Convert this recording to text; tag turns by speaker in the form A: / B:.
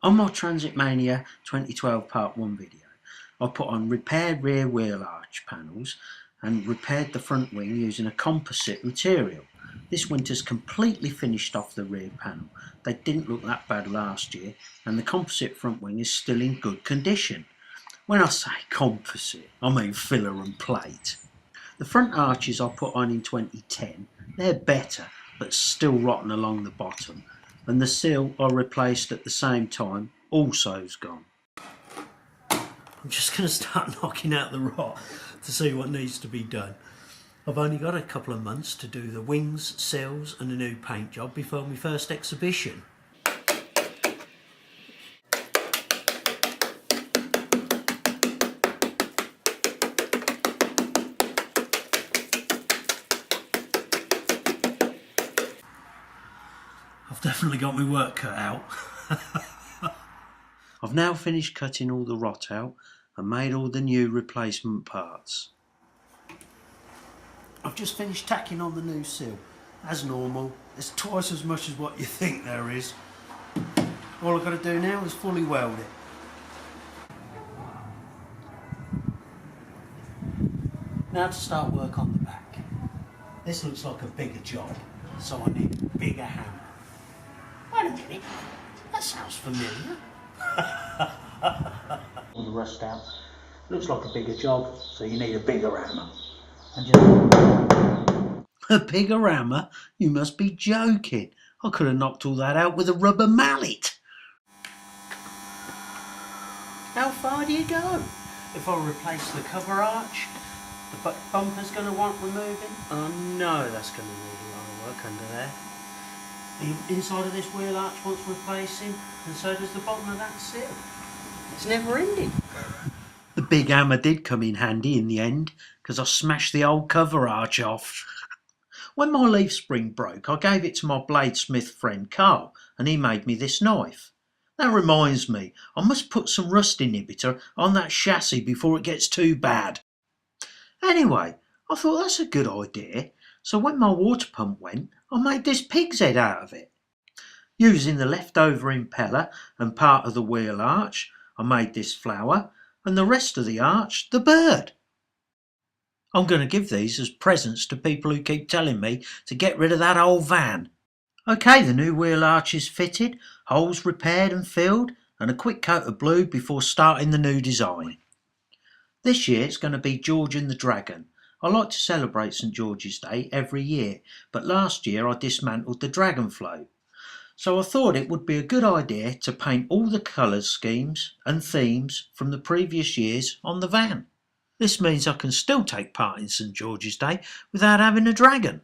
A: On my Transit Mania 2012 Part 1 video, I put on repaired rear wheel arch panels and repaired the front wing using a composite material. This winter's completely finished off the rear panel. They didn't look that bad last year, and the composite front wing is still in good condition. When I say composite, I mean filler and plate. The front arches I put on in 2010, they're better, but still rotten along the bottom. And the sill I replaced at the same time also's gone. I'm just going to start knocking out the rot to see what needs to be done. I've only got a couple of months to do the wings, sills and a new paint job before my first exhibition. I've definitely got my work cut out. I've now finished cutting all the rot out and made all the new replacement parts. I've just finished tacking on the new sill. As normal, it's twice as much as what you think there is. All I've got to do now is fully weld it. Now to start work on the back. This looks like a bigger job, so I need a bigger hammer. Wait a minute, that sounds familiar. All the rust out. Looks like a bigger job, so you need a bigger hammer. And just... A bigger hammer? You must be joking. I could have knocked all that out with a rubber mallet. How far do you go? If I replace the cover arch, the bumper's going to want removing. Oh no, that's going to need a lot of work under there. The inside of this wheel arch wants replacing, and so does the bottom of that sill. It's never ending. The big hammer did come in handy in the end, because I smashed the old cover arch off. When my leaf spring broke, I gave it to my bladesmith friend Carl, and he made me this knife. That reminds me, I must put some rust inhibitor on that chassis before it gets too bad. Anyway, I thought that's a good idea, so when my water pump went, I made this pig's head out of it. Using the leftover impeller and part of the wheel arch, I made this flower, and the rest of the arch, the bird. I'm going to give these as presents to people who keep telling me to get rid of that old van. Okay, the new wheel arch is fitted, holes repaired and filled, and a quick coat of blue before starting the new design. This year it's going to be George and the Dragon. I like to celebrate St George's Day every year, but last year I dismantled the dragon float. So I thought it would be a good idea to paint all the colour schemes and themes from the previous years on the van. This means I can still take part in St George's Day without having a dragon.